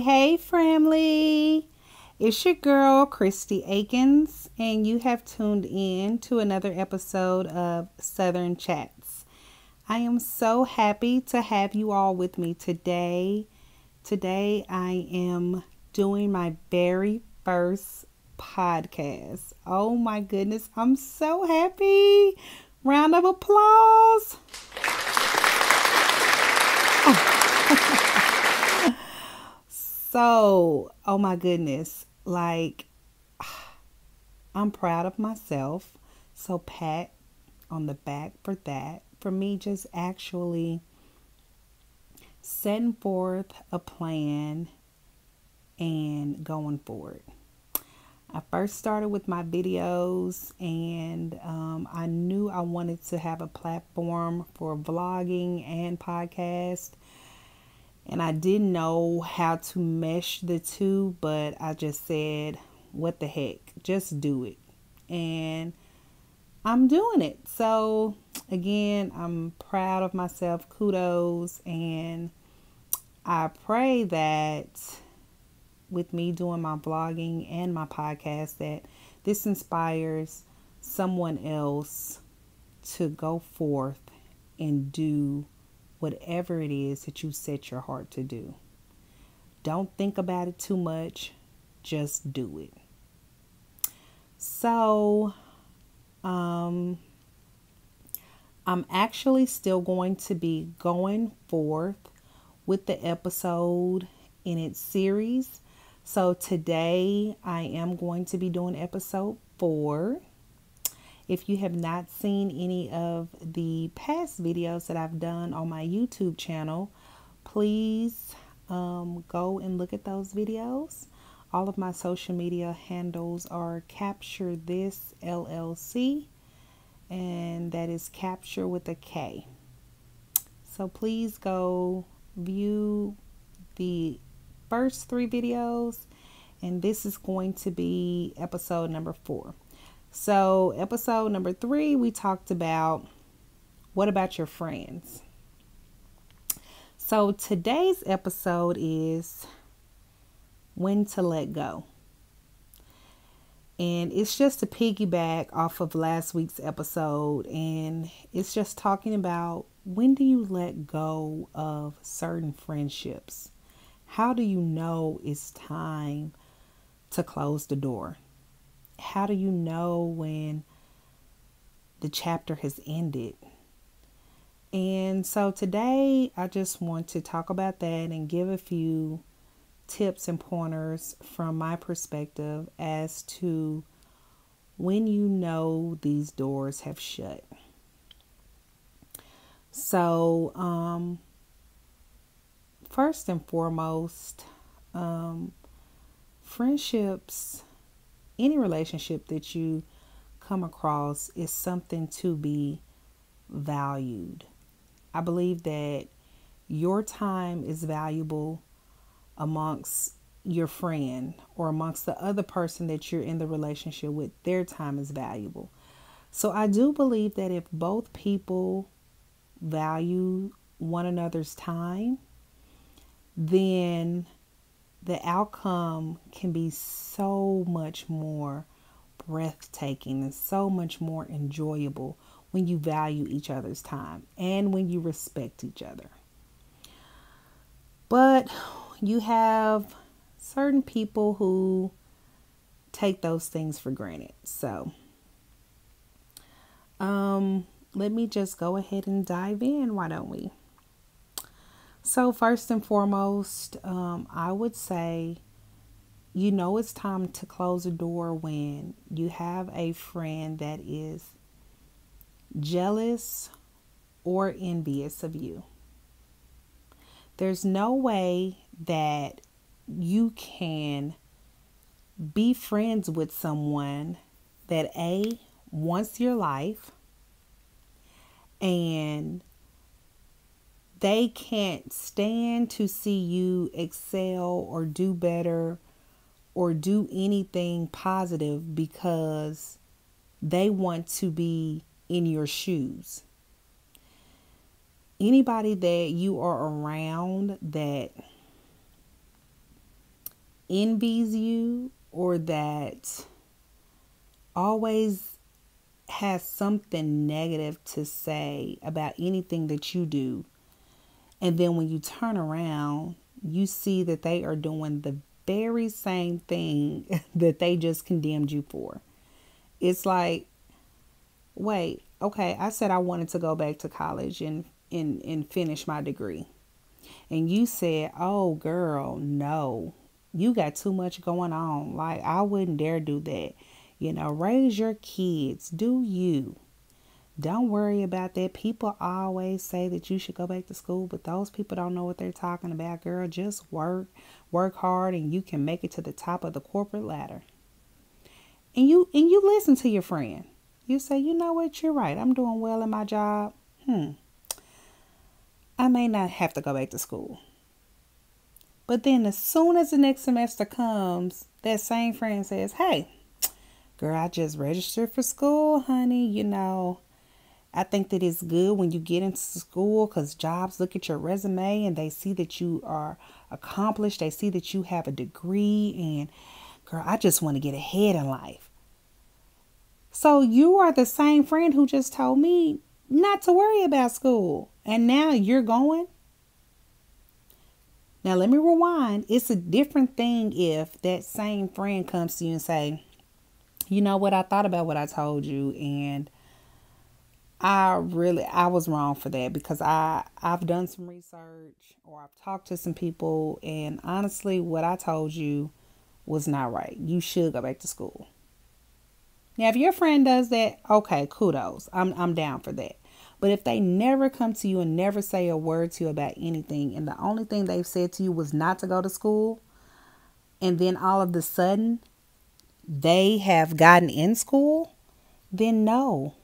Hey, family. It's your girl, Christy Akins, and you have tuned in to another episode of Southern Chats. I am so happy to have you all with me today. Today, I am doing my very first podcast. Oh my goodness, I'm so happy. Round of applause. So, oh my goodness, I'm proud of myself. So, pat on the back for that. For me, just actually setting forth a plan and going forward. I first started with my videos, and I knew I wanted to have a platform for vlogging and podcast. And I didn't know how to mesh the two, but I just said, what the heck, just do it. And I'm doing it. So again, I'm proud of myself. Kudos. And I pray that with me doing my vlogging and my podcast, that this inspires someone else to go forth and do whatever it is that you set your heart to do. Don't think about it too much. Just do it. So, I'm actually still going to be going forth with the episode in its series. So today I am going to be doing episode 4. If you have not seen any of the past videos that I've done on my YouTube channel, please go and look at those videos. All of my social media handles are Capture This LLC, and that is Capture with a K. So please go view the first 3 videos, and this is going to be episode number 4. So episode number 3, we talked about what about your friends. So today's episode is when to let go. And it's just a piggyback off of last week's episode. And it's just talking about, when do you let go of certain friendships? How do you know it's time to close the door? How do you know when the chapter has ended? And so today I just want to talk about that and give a few tips and pointers from my perspective as to when you know these doors have shut. So, first and foremost, friendships, any relationship that you come across is something to be valued. I believe that your time is valuable amongst your friend or amongst the other person that you're in the relationship with. Their time is valuable. So I do believe that if both people value one another's time, then the outcome can be so much more breathtaking and so much more enjoyable when you value each other's time and when you respect each other. But you have certain people who take those things for granted. So, let me just go ahead and dive in. Why don't we? So first and foremost, I would say, you know, it's time to close a door when you have a friend that is jealous or envious of you. There's no way that you can be friends with someone that A, wants your life, and they can't stand to see you excel or do better or do anything positive because they want to be in your shoes. Anybody that you are around that envies you or that always has something negative to say about anything that you do, and then when you turn around, you see that they are doing the very same thing that they just condemned you for. It's like, wait, okay, I said I wanted to go back to college and finish my degree. And you said, oh, girl, no, you got too much going on. Like, I wouldn't dare do that. Raise your kids. Do you? Don't worry about that. People always say that you should go back to school, but those people don't know what they're talking about, girl. Just work hard, and you can make it to the top of the corporate ladder. And you listen to your friend. You say, you know what? You're right. I'm doing well in my job. I may not have to go back to school. But then as soon as the next semester comes, that same friend says, hey, girl, I just registered for school, honey. I think that it's good when you get into school because jobs look at your resume and they see that you are accomplished. They see that you have a degree, and girl, I just want to get ahead in life. So you are the same friend who just told me not to worry about school. And now you're going. Now let me rewind. It's a different thing if that same friend comes to you and say, you know what, I thought about what I told you, and I was wrong for that because I've done some research or I've talked to some people, and honestly, what I told you was not right. You should go back to school. Now, if your friend does that, okay, kudos. I'm down for that. But if they never come to you and never say a word to you about anything, and the only thing they've said to you was not to go to school, and then all of a sudden they have gotten in school, then no,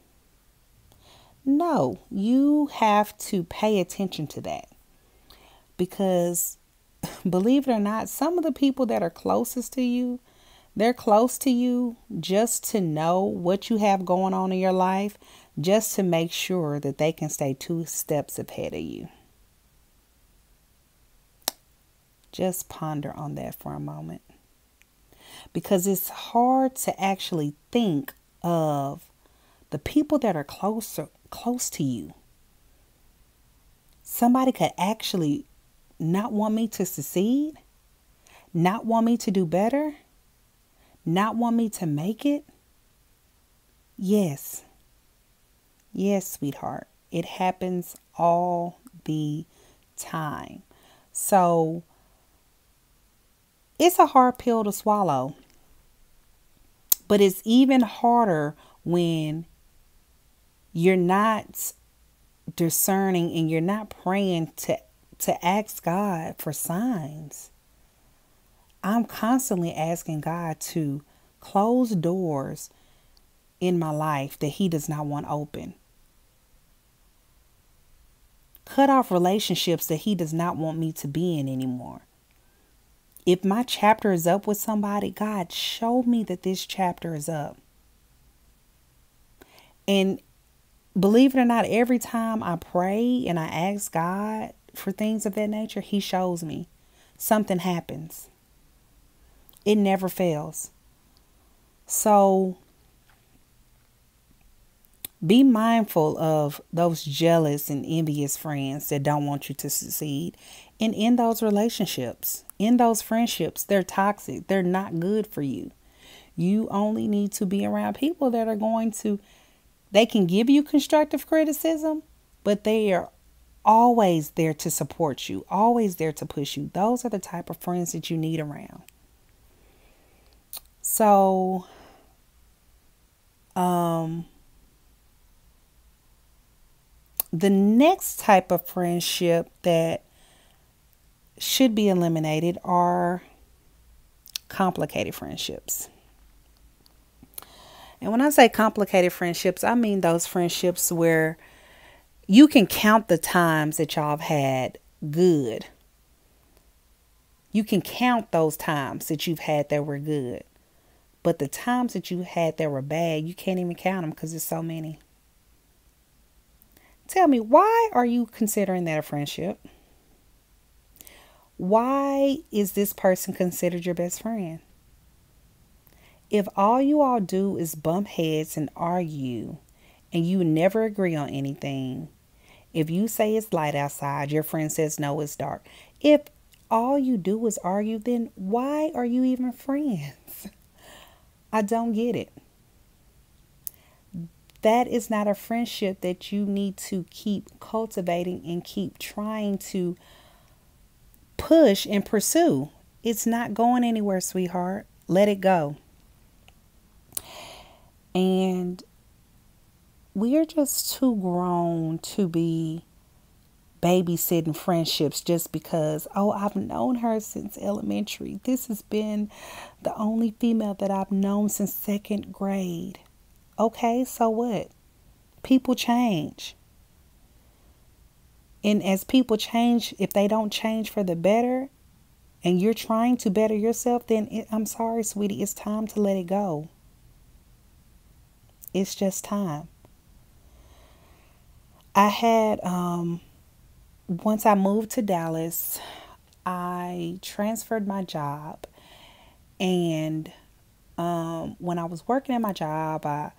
you have to pay attention to that. Because believe it or not, some of the people that are closest to you, they're close to you just to know what you have going on in your life, just to make sure that they can stay 2 steps ahead of you. Just ponder on that for a moment. Because it's hard to actually think of the people that are close to you. Somebody could actually not want me to succeed, not want me to do better, not want me to make it. Yes, sweetheart. It happens all the time. So it's a hard pill to swallow. But it's even harder when you're not discerning and you're not praying to ask God for signs. I'm constantly asking God to close doors in my life that He does not want open. Cut off relationships that He does not want me to be in anymore. If my chapter is up with somebody, God, show me that this chapter is up. And believe it or not, every time I pray and I ask God for things of that nature, He shows me. Something happens. It never fails. So be mindful of those jealous and envious friends that don't want you to succeed. And in those relationships, in those friendships, they're toxic. They're not good for you. You only need to be around people that are they can give you constructive criticism, but they are always there to support you, always there to push you. Those are the type of friends that you need around. So, the next type of friendship that should be eliminated are complicated friendships. And when I say complicated friendships, I mean those friendships where you can count the times that y'all have had good. You can count those times that you've had that were good. But the times that you had that were bad, you can't even count them because there's so many. Tell me, why are you considering that a friendship? Why is this person considered your best friend? If all you all do is bump heads and argue and you never agree on anything, if you say it's light outside, your friend says no, it's dark. If all you do is argue, then why are you even friends? I don't get it. That is not a friendship that you need to keep cultivating and keep trying to push and pursue. It's not going anywhere, sweetheart. Let it go. And we are just too grown to be babysitting friendships just because, oh, I've known her since elementary. This has been the only female that I've known since second grade. Okay, so what? People change. And as people change, if they don't change for the better and you're trying to better yourself, then I'm sorry, sweetie, it's time to let it go. It's just time. I had, once I moved to Dallas, I transferred my job. And when I was working at my job, I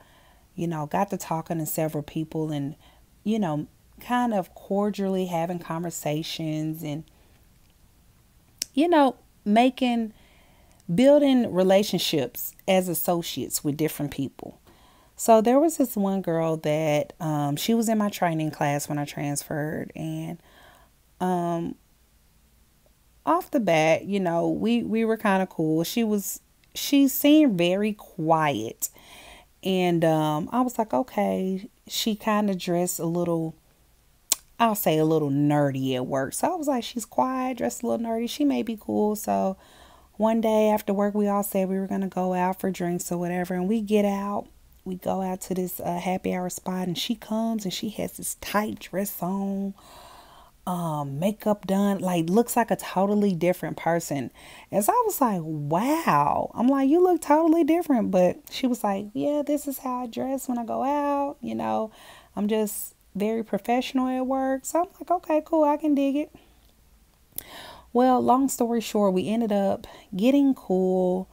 got to talking to several people and, kind of cordially having conversations and, building relationships as associates with different people. So there was this one girl that she was in my training class when I transferred. And off the bat, we were kind of cool. She seemed very quiet. And I was like, okay, she kind of dressed a little, I'll say a little nerdy at work. So I was like, she's quiet, dressed a little nerdy. She may be cool. So one day after work, we all said we were going to go out for drinks or whatever. And we get out. We go out to this happy hour spot. And she comes and she has this tight dress on. Makeup done, like looks like a totally different person. And so I was like, wow. I'm like, you look totally different. But she was like, yeah, this is how I dress when I go out. I'm just very professional at work. So I'm like, okay, cool. I can dig it. Well, long story short, we ended up getting cool,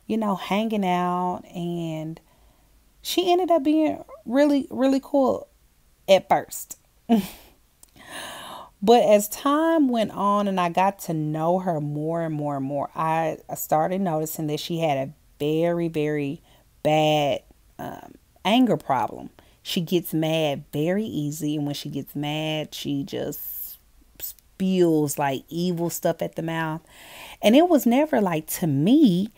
hanging out. And she ended up being really, really cool at first. But as time went on and I got to know her more and more and more, I started noticing that she had a very, very bad anger problem. She gets mad very easy. And when she gets mad, she just spews like evil stuff at the mouth. And it was never like to me.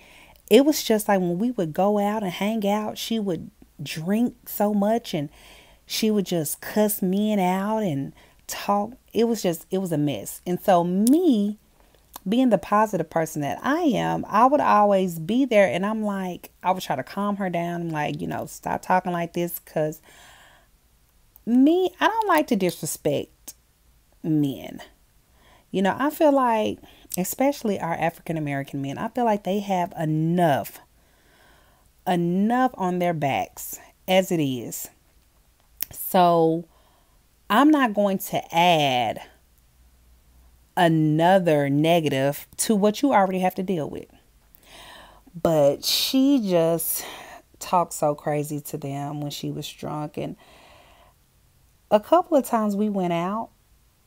It was just like when we would go out and hang out, she would drink so much and she would just cuss men out and talk. It was a mess. And so me being the positive person that I am, I would always be there. And I'm like, I would try to calm her down. I'm like, stop talking like this. Because I don't like to disrespect men. I feel like, especially our African American men, I feel like they have enough on their backs as it is. So I'm not going to add another negative to what you already have to deal with. But she just talked so crazy to them when she was drunk. And a couple of times we went out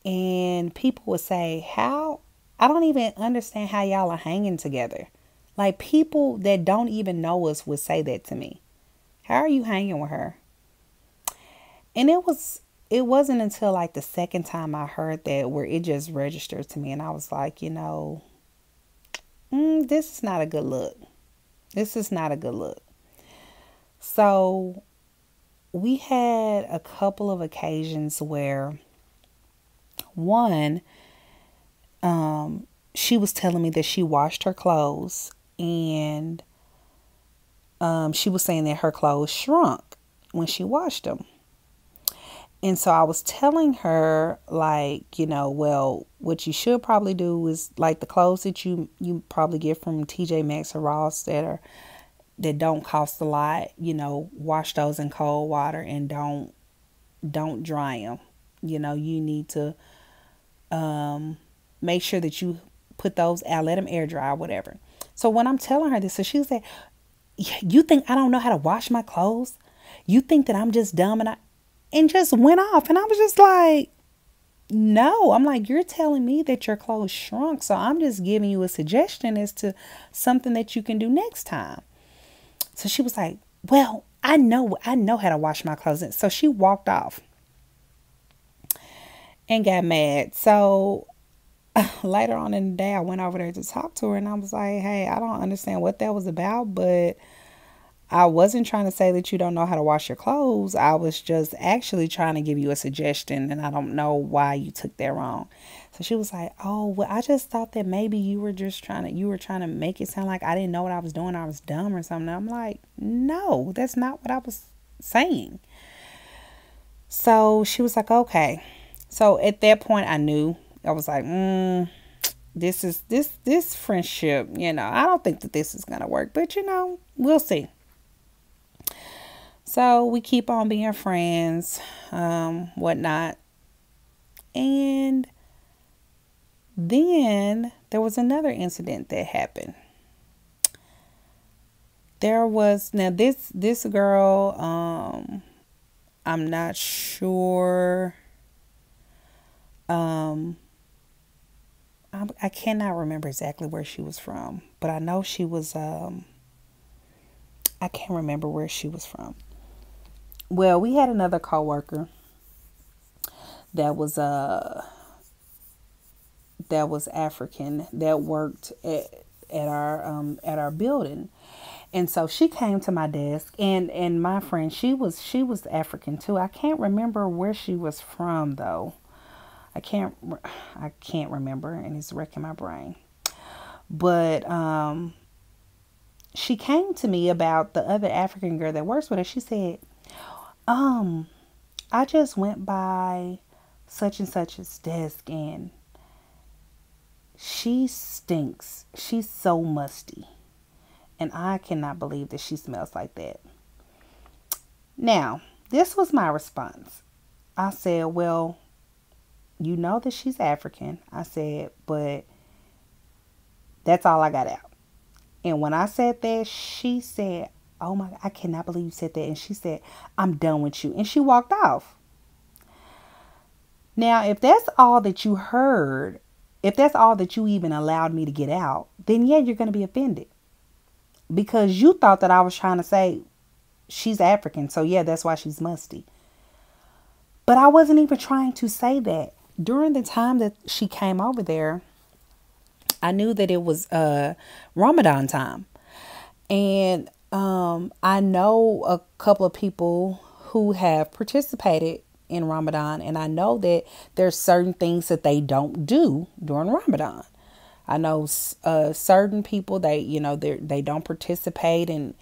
and people would say, I don't even understand how y'all are hanging together. Like people that don't even know us would say that to me. How are you hanging with her? And it wasn't until like the second time I heard that where it just registered to me. And I was like, this is not a good look. This is not a good look. So we had a couple of occasions where one, she was telling me that she washed her clothes and she was saying that her clothes shrunk when she washed them. And so I was telling her, like, well, what you should probably do is like the clothes that you probably get from TJ Maxx or Ross that don't cost a lot, wash those in cold water and don't dry them. You need to make sure that you put those out, let them air dry or whatever. So when I'm telling her this, so she said, you think I don't know how to wash my clothes? You think that I'm just dumb? And just went off. And I was just like, no. I'm like, you're telling me that your clothes shrunk. So I'm just giving you a suggestion as to something that you can do next time. So she was like, well, I know how to wash my clothes. So she walked off and got mad. So later on in the day, I went over there to talk to her, and I was like, hey, I don't understand what that was about, but I wasn't trying to say that you don't know how to wash your clothes. I was just actually trying to give you a suggestion, and I don't know why you took that wrong. So she was like, oh, well, I just thought that maybe you were trying to make it sound like I didn't know what I was doing. I was dumb or something. I'm like, no, that's not what I was saying. So she was like, okay. So at that point I knew. I was like, this friendship, I don't think that this is going to work, but we'll see. So we keep on being friends, whatnot. And then there was another incident that happened. Now this girl, I'm not sure. I cannot remember exactly where she was from, but I know she was, I can't remember where she was from. Well, we had another coworker that was African that worked at our building. And so she came to my desk, and my friend, she was African too. I can't remember where she was from though. I can't remember, and it's wrecking my brain. But she came to me about the other African girl that works with her. She said, I just went by such and such's desk, and she stinks. She's so musty. And I cannot believe that she smells like that. Now, this was my response. I said, well, you know that she's African. I said, but that's all I got out. And when I said that, she said, oh my God, I cannot believe you said that. And she said, I'm done with you. And she walked off. Now, if that's all that you heard, if that's all that you even allowed me to get out, then yeah, you're going to be offended. Because you thought that I was trying to say she's African. So yeah, that's why she's musty. But I wasn't even trying to say that. During the time that she came over there, I knew that it was Ramadan time. And I know a couple of people who have participated in Ramadan. And I know that there's certain things that they don't do during Ramadan. I know certain people, they don't participate in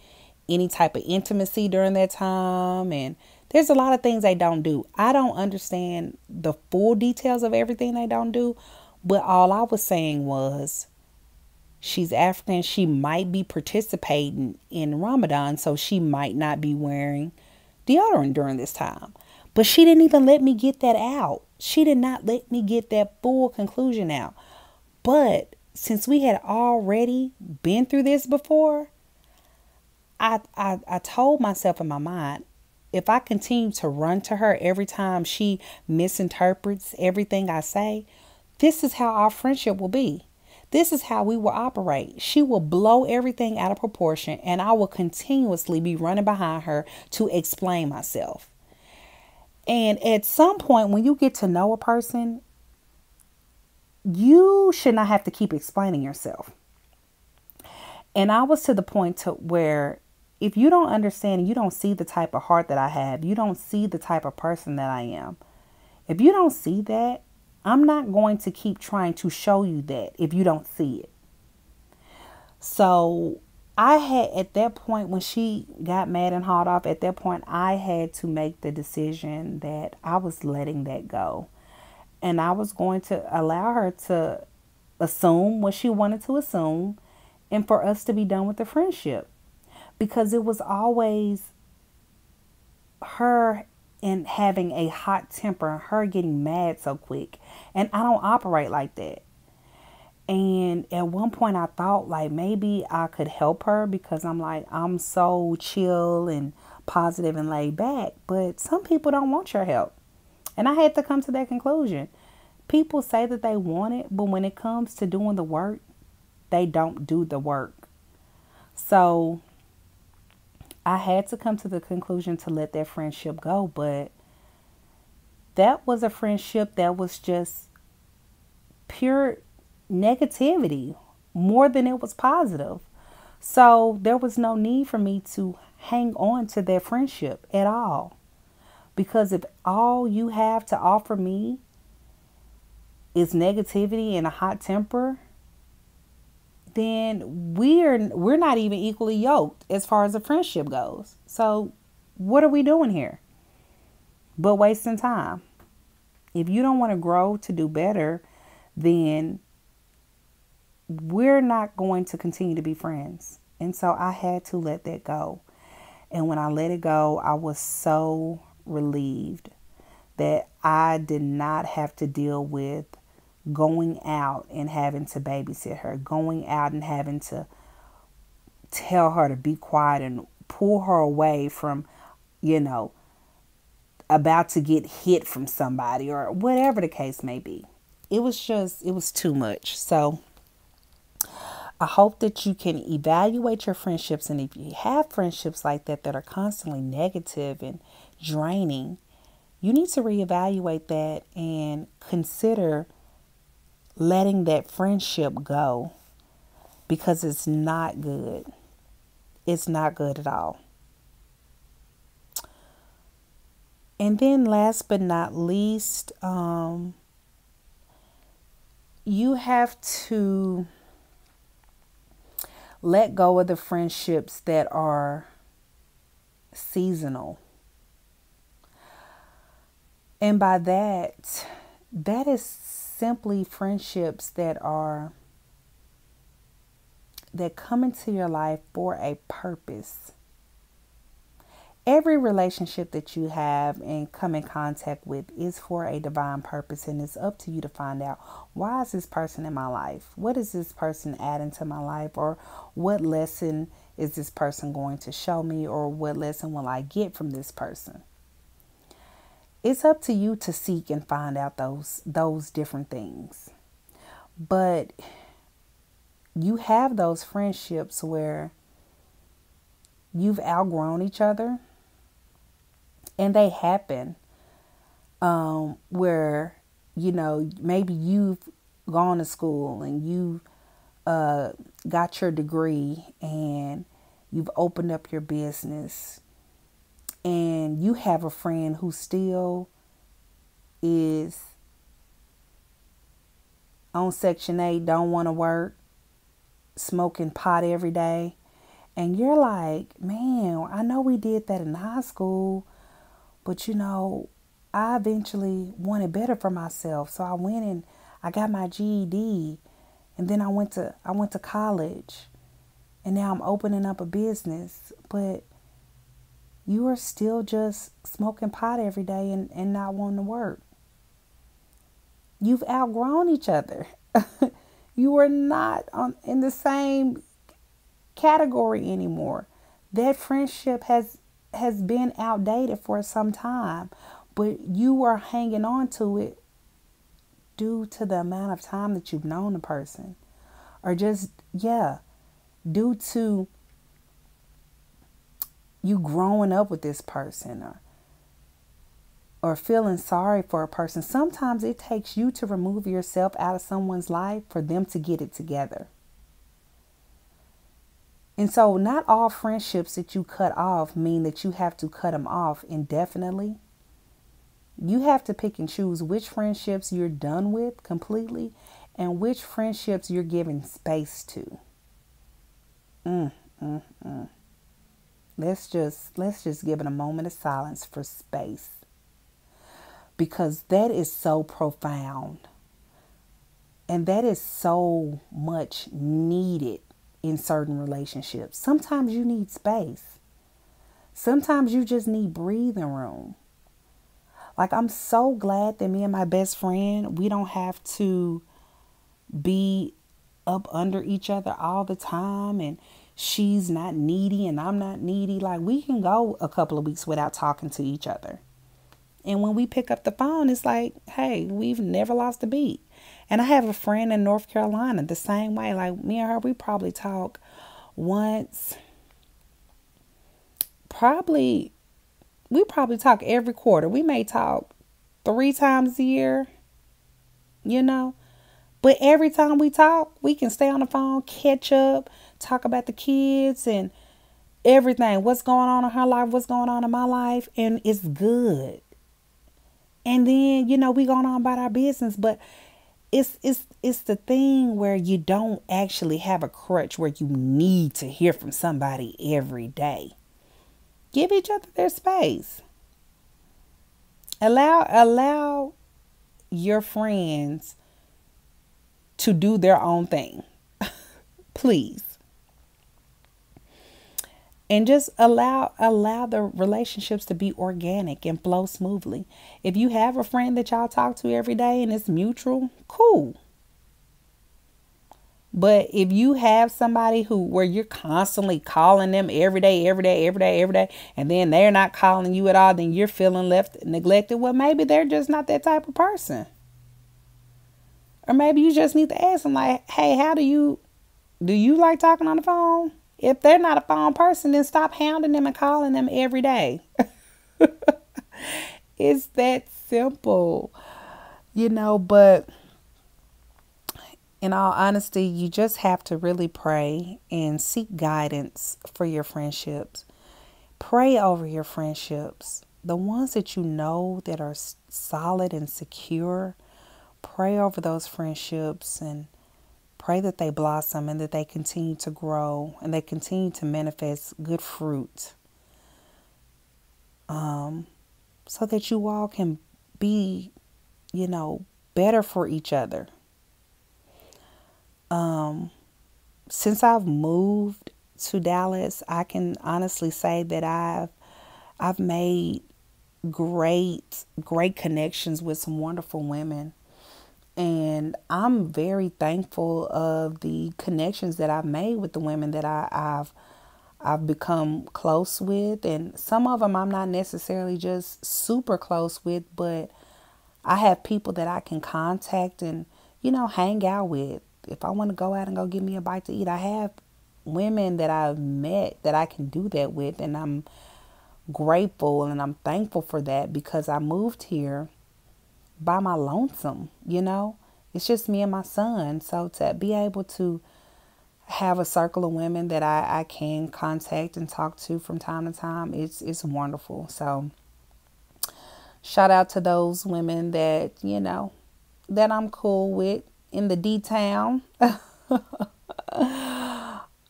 any type of intimacy during that time. And there's a lot of things they don't do. I don't understand the full details of everything they don't do. But all I was saying was, she's African. She might be participating in Ramadan, so she might not be wearing deodorant during this time. But she didn't even let me get that out. She did not let me get that full conclusion out. But since we had already been through this before, I told myself in my mind, if I continue to run to her every time she misinterprets everything I say, this is how our friendship will be. This is how we will operate. She will blow everything out of proportion, and I will continuously be running behind her to explain myself. And at some point, when you get to know a person, you should not have to keep explaining yourself. And I was to the point to where if you don't understand, you don't see the type of heart that I have, you don't see the type of person that I am. If you don't see that, I'm not going to keep trying to show you that if you don't see it. So I had, at that point, when she got mad and hauled off, at that point, I had to make the decision that I was letting that go. And I was going to allow her to assume what she wanted to assume, and for us to be done with the friendship. Because it was always her and having a hot temper, her getting mad so quick. And I don't operate like that. And at one point I thought like maybe I could help her because I'm like, I'm so chill and positive and laid back. But some people don't want your help. And I had to come to that conclusion. People say that they want it, but when it comes to doing the work, they don't do the work. So I had to come to the conclusion to let that friendship go. But that was a friendship that was just pure negativity more than it was positive. So there was no need for me to hang on to that friendship at all. Because if all you have to offer me is negativity and a hot temper, then we're not even equally yoked as far as a friendship goes. So what are we doing here? But wasting time. If you don't want to grow to do better, then we're not going to continue to be friends. And so I had to let that go. And when I let it go, I was so relieved that I did not have to deal with going out and having to babysit her, going out and having to tell her to be quiet and pull her away from, about to get hit from somebody or whatever the case may be. It was too much. So I hope that you can evaluate your friendships. And if you have friendships like that are constantly negative and draining, you need to reevaluate that and consider letting that friendship go, because it's not good. It's not good at all. And then last but not least, you have to let go of the friendships that are seasonal. And by that is simply friendships that come into your life for a purpose. Every relationship that you have and come in contact with is for a divine purpose, and it's up to you to find out, why is this person in my life? What is this person adding to my life? Or what lesson is this person going to show me? Or what lesson will I get from this person? It's up to you to seek and find out those different things. But you have those friendships where you've outgrown each other. And they happen where, maybe you've gone to school and you got your degree and you've opened up your business, and you have a friend who still is on Section 8, don't want to work, smoking pot every day. And you're like, man, I know we did that in high school, but I eventually wanted better for myself. So I went and I got my GED, and then I went to college, and now I'm opening up a business. But you are still just smoking pot every day and not wanting to work. You've outgrown each other. You are not in the same category anymore. That friendship has been outdated for some time, but you are hanging on to it due to the amount of time that you've known the person, or just due to you growing up with this person, or feeling sorry for a person. Sometimes it takes you to remove yourself out of someone's life for them to get it together. And so not all friendships that you cut off mean that you have to cut them off indefinitely. You have to pick and choose which friendships you're done with completely and which friendships you're giving space to. Let's just give it a moment of silence for space, because that is so profound, and that is so much needed in certain relationships. Sometimes you need space. Sometimes you just need breathing room. Like, I'm so glad that me and my best friend, we don't have to be up under each other all the time and she's not needy and I'm not needy. Like, we can go a couple of weeks without talking to each other. And when we pick up the phone, it's like, hey, we've never lost a beat. And I have a friend in North Carolina the same way. Like, me and her, we probably talk once. We probably talk every quarter. We may talk 3 times a year, you know. But every time we talk, we can stay on the phone, catch up, talk about the kids and everything. What's going on in her life, what's going on in my life. And it's good. And then, you know, we going on about our business. But it's the thing where you don't actually have a crutch where you need to hear from somebody every day. Give each other their space. Allow your friends to do their own thing. Please. And just allow the relationships to be organic and flow smoothly. If you have a friend that y'all talk to every day and it's mutual, cool. But if you have somebody where you're constantly calling them every day, and then they're not calling you at all, then you're feeling left neglected. Well, maybe they're just not that type of person. Or maybe you just need to ask them, like, hey, do you like talking on the phone? If they're not a phone person, then stop hounding them and calling them every day. It's that simple, you know. But in all honesty, you just have to really pray and seek guidance for your friendships. Pray over your friendships. The ones that you know that are solid and secure, pray over those friendships and pray that they blossom and that they continue to grow and they continue to manifest good fruit. So that you all can be, you know, better for each other. Since I've moved to Dallas, I can honestly say that I've made great connections with some wonderful women. And I'm very thankful of the connections that I've made with the women that I've become close with. And some of them I'm not necessarily just super close with, but I have people that I can contact and, you know, hang out with. If I want to go out and go get me a bite to eat, I have women that I've met that I can do that with. And I'm grateful and I'm thankful for that because I moved here by my lonesome, you know. It's just me and my son. So to be able to have a circle of women that I can contact and talk to from time to time, it's wonderful. So shout out to those women that, you know, that I'm cool with in the D-town.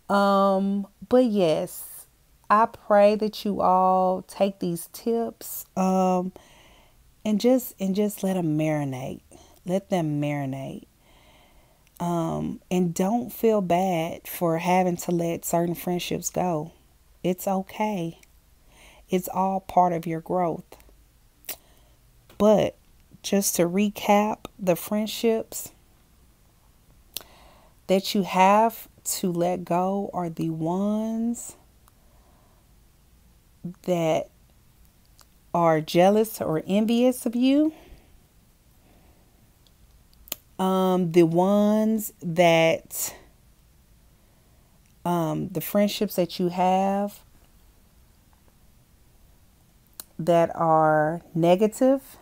But yes, I pray that you all take these tips and just let them marinate. Let them marinate. And don't feel bad for having to let certain friendships go. It's okay. It's all part of your growth. But just to recap, the friendships that you have to let go are the ones that are jealous or envious of you. The ones that, the friendships that you have that are negative,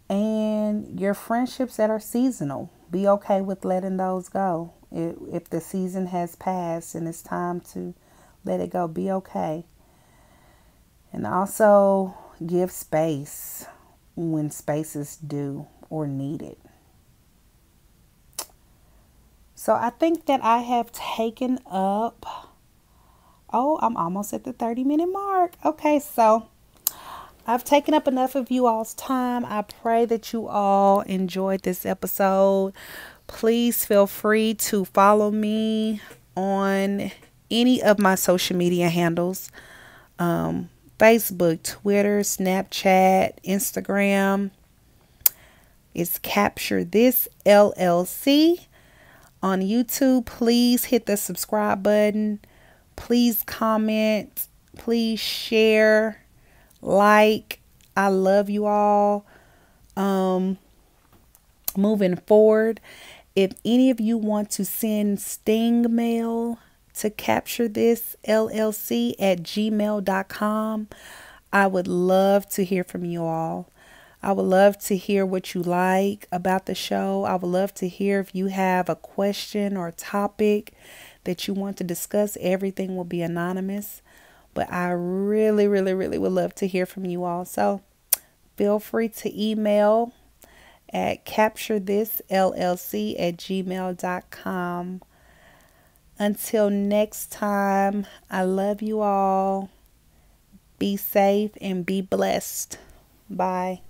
and your friendships that are seasonal. Be okay with letting those go. If the season has passed and it's time to let it go, be okay. And also give space when space is due or needed. So I think that I have taken up, I'm almost at the 30-minute mark. Okay, so I've taken up enough of you all's time. I pray that you all enjoyed this episode. Please feel free to follow me on any of my social media handles. Facebook, Twitter, Snapchat, Instagram. It's Capture This LLC. On YouTube, please hit the subscribe button. Please comment. Please share. Like. I love you all. Moving forward, if any of you want to send sting mail to capture this LLC at gmail.com, I would love to hear from you all. I would love to hear what you like about the show. I would love to hear if you have a question or a topic that you want to discuss. Everything will be anonymous, but I really, really, really would love to hear from you all. So feel free to email at capturethisllc@gmail.com. Until next time, I love you all. Be safe and be blessed. Bye.